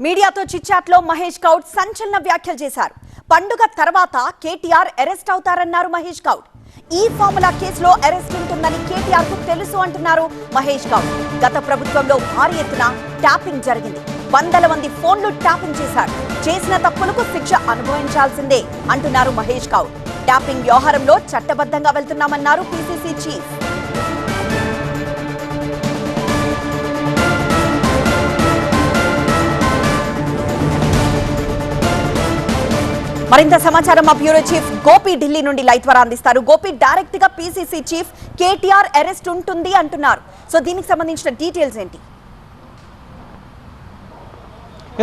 మీడియాతో చిట్చాట్లో మహేష్ గౌడ్ సంచలన వ్యాఖ్యలు చేశారు. పండుగ తర్వాత కేటీఆర్ అరెస్ట్ అవుతారన్నారు మహేష్ గౌడ్. ఈ ఫార్ములా కేసులో అరెస్ట్ ఉంటుందని కేటీఆర్ కు తెలుసు అంటున్నారు మహేష్ గౌడ్. గత ప్రభుత్వంలో భారీ ఎత్తున ట్యాపింగ్ జరిగింది. వందల మంది ఫోన్లు ట్యాపింగ్ చేశారు. చేసిన తప్పులకు శిక్ష అనుభవించాల్సిందే అంటున్నారు మహేష్ గౌడ్. ట్యాపింగ్ వ్యవహారంలో చట్టబద్ధంగా వెళ్తున్నామన్నారు పీసీసీ చీఫ్. మరింత సమాచారం మా బ్యూరో చీఫ్ గోపి ఢిల్లీ నుండి లైవ్ ద్వారా అందిస్తారు. గోపి, డైరెక్ట్ గా పీసీసీ చీఫ్ కేటీఆర్ అరెస్ట్ ఉంటుంది అంటున్నారు. సో దీనికి సంబంధించిన డీటెయిల్స్ ఏంటి?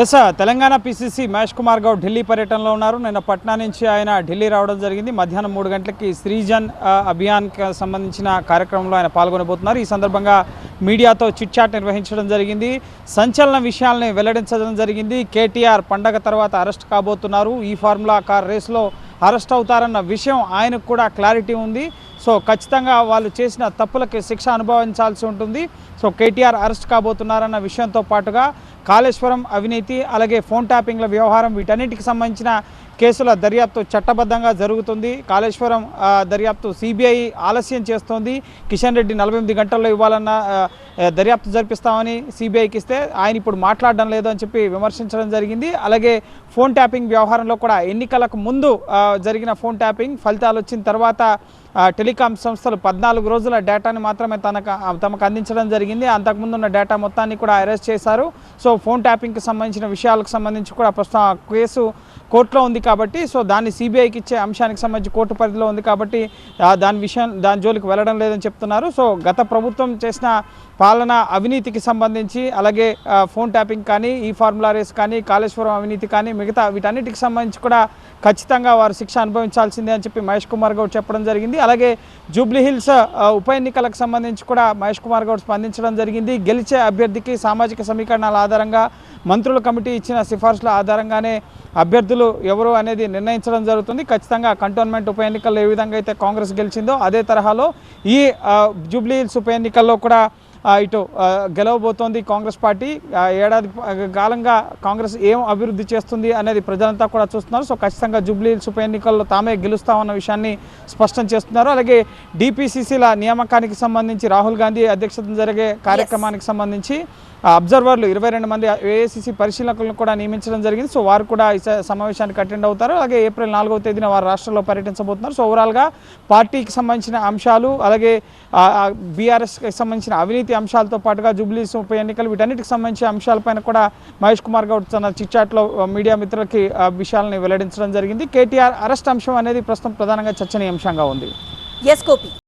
ఎస్, తెలంగాణ పీసీసీ మహేష్ కుమార్ గౌడ్ ఢిల్లీ పర్యటనలో ఉన్నారు. నిన్న పట్నా నుంచి ఆయన ఢిల్లీ రావడం జరిగింది. మధ్యాహ్నం 3 గంటలకి శ్రీజన్ అభియాన్కి సంబంధించిన కార్యక్రమంలో ఆయన పాల్గొనబోతున్నారు. ఈ సందర్భంగా మీడియాతో చిట్ చాట్ నిర్వహించడం జరిగింది. సంచలన విషయాల్ని వెల్లడించడం జరిగింది. కేటీఆర్ పండగ తర్వాత అరెస్ట్ కాబోతున్నారు. ఈ ఫార్ములా కార్ రేసులో అరెస్ట్ అవుతారన్న విషయం ఆయనకు కూడా క్లారిటీ ఉంది. సో ఖచ్చితంగా వాళ్ళు చేసిన తప్పులకి శిక్ష అనుభవించాల్సి ఉంటుంది. సో కేటీఆర్ అరెస్ట్ కాబోతున్నారన్న విషయంతో పాటుగా కాళేశ్వరం అవినీతి, అలాగే ఫోన్ ట్యాపింగ్ల వ్యవహారం, వీటన్నిటికి సంబంధించిన కేసుల దర్యాప్తు చట్టబద్ధంగా జరుగుతుంది. కాళేశ్వరం దర్యాప్తు సిబిఐ ఆలస్యం చేస్తోంది. కిషన్ రెడ్డి 48 గంటల్లో ఇవ్వాలన్న దర్యాప్తు జరిపిస్తామని సిబిఐకి ఇస్తే ఆయన ఇప్పుడు మాట్లాడడం లేదు అని చెప్పి విమర్శించడం జరిగింది. అలాగే ఫోన్ ట్యాపింగ్ వ్యవహారంలో కూడా ఎన్నికలకు ముందు జరిగిన ఫోన్ ట్యాపింగ్ ఫలితాలు వచ్చిన తర్వాత టెలికాం సంస్థలు 14 రోజుల డేటాని మాత్రమే తమకు అందించడం జరిగింది. అంతకుముందు ఉన్న డేటా మొత్తాన్ని కూడా అరెస్ట్ చేశారు. సో ఫోన్ ట్యాపింగ్కి సంబంధించిన విషయాలకు సంబంధించి కూడా ప్రస్తుతం కేసు కోర్టులో ఉంది కాబట్టి, సో దాన్ని సిబిఐకి ఇచ్చే అంశానికి సంబంధించి కోర్టు పరిధిలో ఉంది కాబట్టి దాని జోలికి వెళ్ళడం లేదని చెప్తున్నారు. సో గత ప్రభుత్వం చేసిన పాలన అవినీతికి సంబంధించి, అలాగే ఫోన్ ట్యాపింగ్ కానీ, ఈ ఫార్ములా రేస్ కానీ, కాళేశ్వరం అవినీతి కానీ, మిగతా వీటన్నిటికి సంబంధించి కూడా ఖచ్చితంగా వారు శిక్ష అనుభవించాల్సిందే అని చెప్పి మహేష్ కుమార్ గౌడ్ చెప్పడం జరిగింది. అలాగే జూబ్లీహిల్స్ ఉప ఎన్నికలకు సంబంధించి కూడా మహేష్ కుమార్ గౌడ్ స్పందించడం జరిగింది. గెలిచే అభ్యర్థికి సామాజిక సమీకరణాల ఆధారంగా మంత్రుల కమిటీ ఇచ్చిన సిఫార్సుల ఆధారంగానే అభ్యర్థులు ఎవరు అనేది నిర్ణయించడం జరుగుతుంది. ఖచ్చితంగా కంటోన్మెంట్ ఉప ఎన్నికల్లో ఏ విధంగా అయితే కాంగ్రెస్ గెలిచిందో అదే తరహాలో ఈ జూబ్లీహిల్స్ ఉప ఎన్నికల్లో కూడా ఇటు గెలవబోతోంది కాంగ్రెస్ పార్టీ. ఏడాది కాలంగా కాంగ్రెస్ ఏం అభివృద్ధి చేస్తుంది అనేది ప్రజలంతా కూడా చూస్తున్నారు. సో ఖచ్చితంగా జూబ్లీహిల్స్ ఉప ఎన్నికల్లో తామే గెలుస్తామన్న విషయాన్ని స్పష్టం చేస్తున్నారు. అలాగే డిపిసిసిల నియామకానికి సంబంధించి రాహుల్ గాంధీ అధ్యక్షతన జరిగే కార్యక్రమానికి సంబంధించి అబ్జర్వర్లు 22 మంది ఏఐసిసి పరిశీలకులను కూడా నియమించడం జరిగింది. సో వారు కూడా ఈ సమావేశానికి అటెండ్ అవుతారు. అలాగే ఏప్రిల్ 4వ తేదీన వారు రాష్ట్రంలో పర్యటించబోతున్నారు. సో ఓవరాల్గా పార్టీకి సంబంధించిన అంశాలు, అలాగే బీఆర్ఎస్కి సంబంధించిన అవినీతి అంశాలతో పాటుగా జూబ్లీహిల్స్ ఉప ఎన్నికలు, వీటన్నిటికి సంబంధించిన అంశాలపైన కూడా మహేష్ కుమార్ గౌడ్ తన చిట్చాట్లో మీడియా మిత్రులకి విషయాలను వెల్లడించడం జరిగింది. కేటీఆర్ అరెస్ట్ అంశం అనేది ప్రస్తుతం ప్రధానంగా చర్చనీయాంశంగా ఉంది. ఎస్ గోపి.